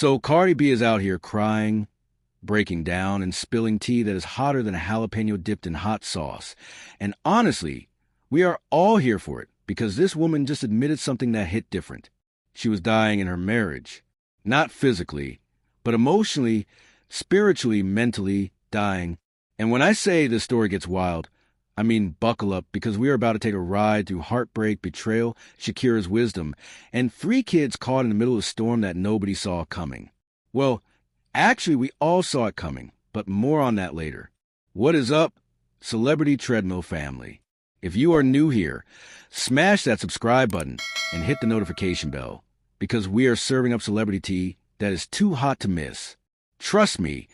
So Cardi B is out here crying, breaking down, and spilling tea that is hotter than a jalapeno dipped in hot sauce. And honestly, we are all here for it because this woman just admitted something that hit different. She was dying in her marriage. Not physically, but emotionally, spiritually, mentally dying. And when I say this story gets wild, I mean buckle up because we are about to take a ride through heartbreak, betrayal, Shakira's wisdom, and 3 kids caught in the middle of a storm that nobody saw coming. Well, actually, we all saw it coming, but more on that later. What is up, Celebrity Treadmill family? If you are new here, smash that subscribe button and hit the notification bell because we are serving up celebrity tea that is too hot to miss. Trust me,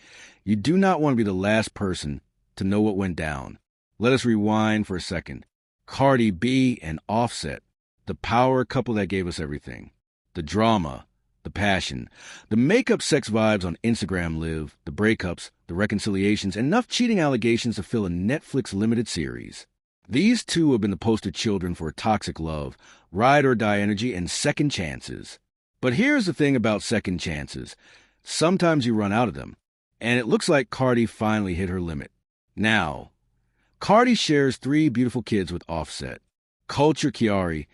you do not want to be the last person to know what went down. Let us rewind for a second. Cardi B and Offset, the power couple that gave us everything. The drama, the passion, the makeup sex vibes on Instagram Live, the breakups, the reconciliations, and enough cheating allegations to fill a Netflix limited series. These two have been the poster children for toxic love, ride or die energy, and second chances. But here's the thing about second chances. Sometimes you run out of them. And it looks like Cardi finally hit her limit. Now, Cardi shares 3 beautiful kids with Offset. Kulture Kiari,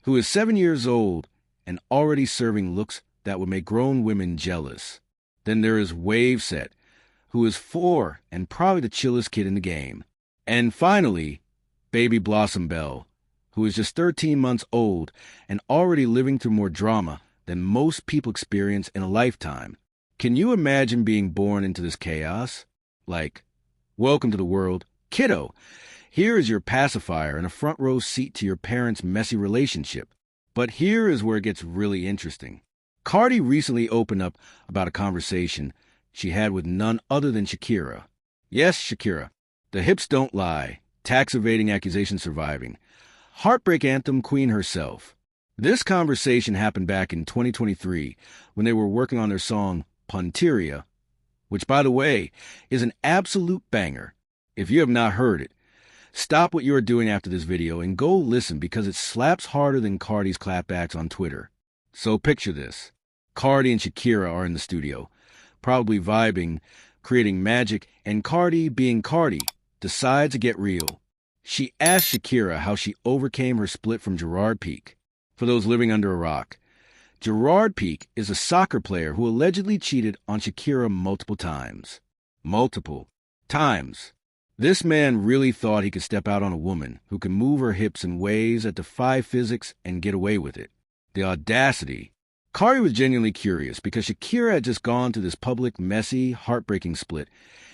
who is 7 years old and already serving looks that would make grown women jealous. Then there is Waveset, who is 4 and probably the chillest kid in the game. And finally, baby Blossom Belle, who is just 13 months old and already living through more drama than most people experience in a lifetime. Can you imagine being born into this chaos? Like, welcome to the world, kiddo. Here is your pacifier and a front row seat to your parents' messy relationship. But here is where it gets really interesting. Cardi recently opened up about a conversation she had with none other than Shakira. Yes, Shakira. The hips don't lie. Tax evading accusation surviving. Heartbreak anthem queen herself. This conversation happened back in 2023 when they were working on their song Punteria, which, by the way, is an absolute banger. If you have not heard it, stop what you are doing after this video and go listen because it slaps harder than Cardi's clapbacks on Twitter. So picture this. Cardi and Shakira are in the studio, probably vibing, creating magic, and Cardi, being Cardi, decides to get real. She asked Shakira how she overcame her split from Gerard Pique. For those living under a rock, Gerard Pique is a soccer player who allegedly cheated on Shakira multiple times. Multiple times. This man really thought he could step out on a woman who can move her hips in ways that defy physics and get away with it. The audacity. Cardi was genuinely curious because Shakira had just gone through this public, messy, heartbreaking split,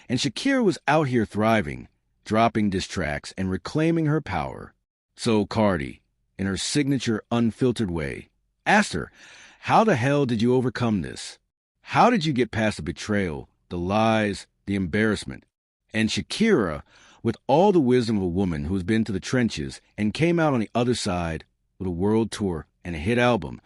and Shakira was out here thriving, dropping diss tracks and reclaiming her power. So Cardi, in her signature unfiltered way, asked her, how the hell did you overcome this? How did you get past the betrayal, the lies, the embarrassment? And Shakira, with all the wisdom of a woman who has been to the trenches and came out on the other side with a world tour and a hit album,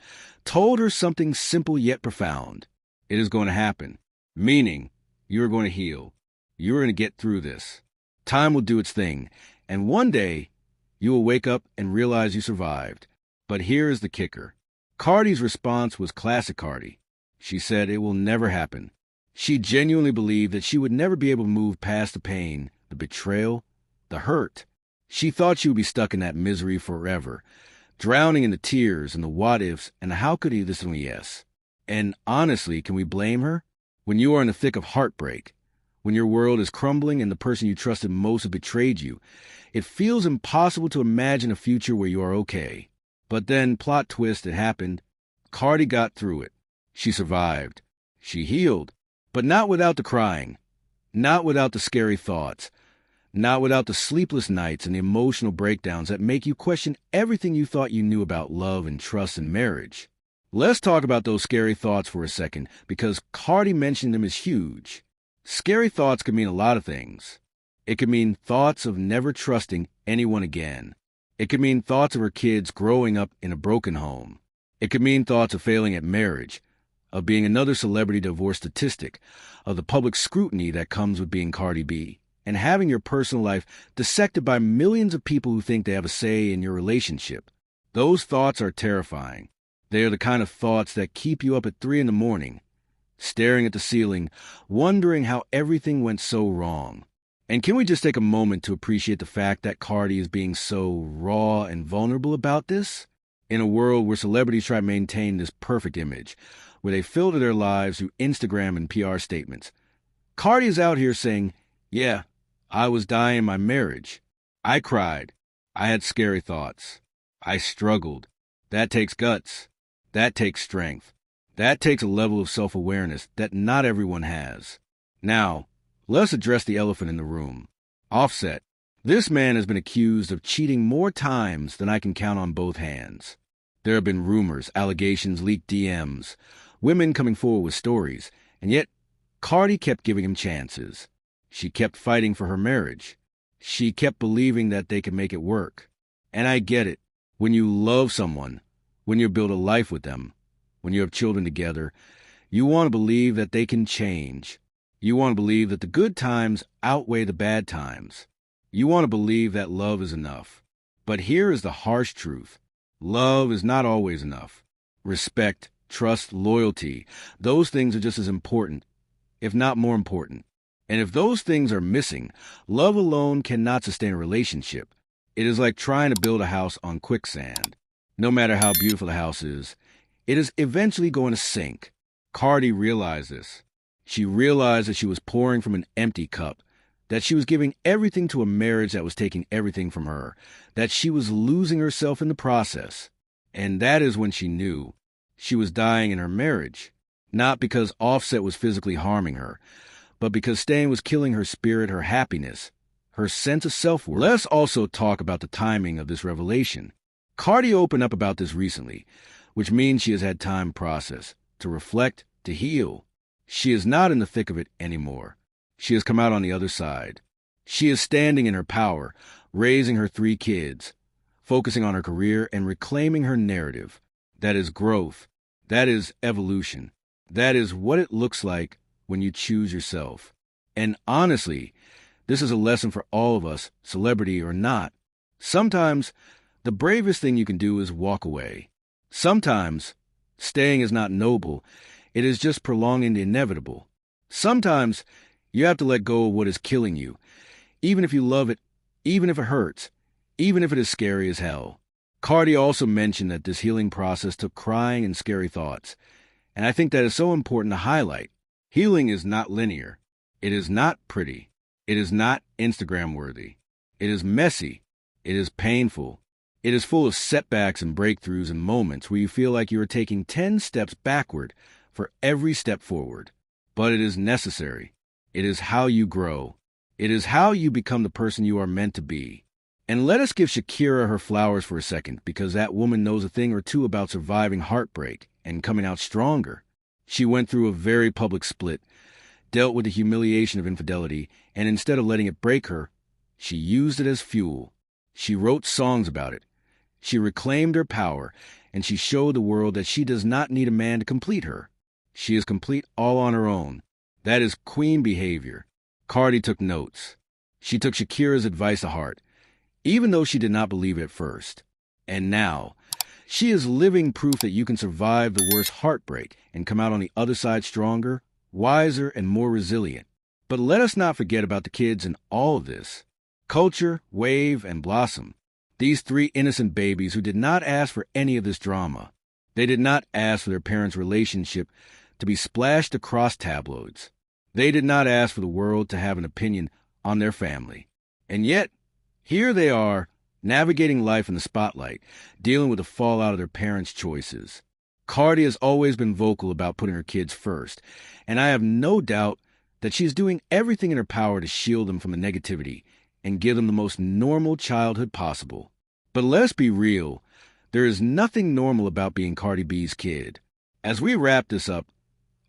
told her something simple yet profound. It is going to happen. Meaning, you are going to heal. You are going to get through this. Time will do its thing, and one day, you will wake up and realize you survived. But here is the kicker. Cardi's response was classic Cardi. She said it will never happen. She genuinely believed that she would never be able to move past the pain, the betrayal, the hurt. She thought she would be stuck in that misery forever, drowning in the tears and the what-ifs and the how could he this and yes. And honestly, can we blame her? When you are in the thick of heartbreak, when your world is crumbling and the person you trusted most has betrayed you, it feels impossible to imagine a future where you are okay. But then, plot twist, it happened. Cardi got through it. She survived. She healed. But not without the crying. Not without the scary thoughts. Not without the sleepless nights and the emotional breakdowns that make you question everything you thought you knew about love and trust and marriage. Let's talk about those scary thoughts for a second, because Cardi mentioning them is huge. Scary thoughts could mean a lot of things. It could mean thoughts of never trusting anyone again. It could mean thoughts of her kids growing up in a broken home. It could mean thoughts of failing at marriage, of being another celebrity divorce statistic, of the public scrutiny that comes with being Cardi B, and having your personal life dissected by millions of people who think they have a say in your relationship. Those thoughts are terrifying. They are the kind of thoughts that keep you up at 3 in the morning, staring at the ceiling, wondering how everything went so wrong. And can we just take a moment to appreciate the fact that Cardi is being so raw and vulnerable about this? In a world where celebrities try to maintain this perfect image, where they filter their lives through Instagram and PR statements, Cardi is out here saying, yeah, I was dying in my marriage. I cried. I had scary thoughts. I struggled. That takes guts. That takes strength. That takes a level of self-awareness that not everyone has. Now, let's address the elephant in the room. Offset. This man has been accused of cheating more times than I can count on both hands. There have been rumors, allegations, leaked DMs, women coming forward with stories, and yet Cardi kept giving him chances. She kept fighting for her marriage. She kept believing that they could make it work. And I get it. When you love someone, when you build a life with them, when you have children together, you want to believe that they can change. You want to believe that the good times outweigh the bad times. You want to believe that love is enough. But here is the harsh truth. Love is not always enough. Respect, trust, loyalty, those things are just as important, if not more important. And if those things are missing, love alone cannot sustain a relationship. It is like trying to build a house on quicksand. No matter how beautiful the house is, it is eventually going to sink. Cardi realized this. She realized that she was pouring from an empty cup, that she was giving everything to a marriage that was taking everything from her, that she was losing herself in the process. And that is when she knew she was dying in her marriage, not because Offset was physically harming her, but because staying was killing her spirit, her happiness, her sense of self-worth. Let's also talk about the timing of this revelation. Cardi opened up about this recently, which means she has had time to process, to reflect, to heal. She is not in the thick of it anymore. She has come out on the other side. She is standing in her power, raising her 3 kids, focusing on her career and reclaiming her narrative. That is growth. That is evolution. That is what it looks like when you choose yourself. And honestly, this is a lesson for all of us, celebrity or not. Sometimes, the bravest thing you can do is walk away. Sometimes, staying is not noble. It is just prolonging the inevitable. Sometimes, you have to let go of what is killing you, even if you love it, even if it hurts, even if it is scary as hell. Cardi also mentioned that this healing process took crying and scary thoughts, and I think that is so important to highlight. Healing is not linear. It is not pretty. It is not Instagram-worthy. It is messy. It is painful. It is full of setbacks and breakthroughs and moments where you feel like you are taking 10 steps backward for every step forward. But it is necessary. It is how you grow. It is how you become the person you are meant to be. And let us give Shakira her flowers for a second, because that woman knows a thing or two about surviving heartbreak and coming out stronger. She went through a very public split, dealt with the humiliation of infidelity, and instead of letting it break her, she used it as fuel. She wrote songs about it. She reclaimed her power, and she showed the world that she does not need a man to complete her. She is complete all on her own. That is queen behavior. Cardi took notes. She took Shakira's advice to heart, even though she did not believe it at first. And now, she is living proof that you can survive the worst heartbreak and come out on the other side stronger, wiser, and more resilient. But let us not forget about the kids in all of this. Kulture, Wave, and Blossom. These 3 innocent babies who did not ask for any of this drama. They did not ask for their parents' relationship to be splashed across tabloids. They did not ask for the world to have an opinion on their family. And yet, here they are, navigating life in the spotlight, dealing with the fallout of their parents' choices. Cardi has always been vocal about putting her kids first, and I have no doubt that she is doing everything in her power to shield them from the negativity and give them the most normal childhood possible. But let's be real, there is nothing normal about being Cardi B's kid. As we wrap this up,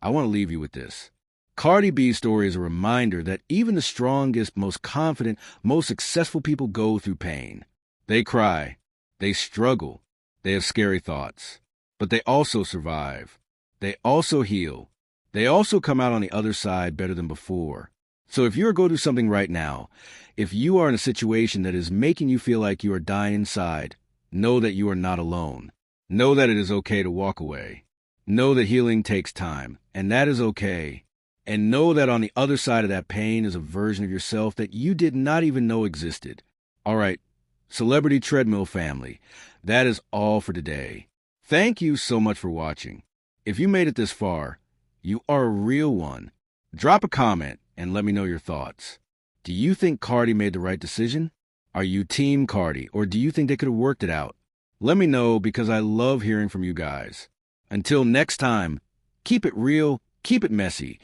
I want to leave you with this. Cardi B's story is a reminder that even the strongest, most confident, most successful people go through pain. They cry, they struggle, they have scary thoughts, but they also survive. They also heal. They also come out on the other side better than before. So if you're going through something right now, if you are in a situation that is making you feel like you are dying inside, know that you are not alone. Know that it is okay to walk away. Know that healing takes time, and that is okay. And know that on the other side of that pain is a version of yourself that you did not even know existed. All right, Celebrity Treadmill family, that is all for today. Thank you so much for watching. If you made it this far, you are a real one. Drop a comment and let me know your thoughts. Do you think Cardi made the right decision? Are you Team Cardi, or do you think they could have worked it out? Let me know because I love hearing from you guys. Until next time, keep it real, keep it messy,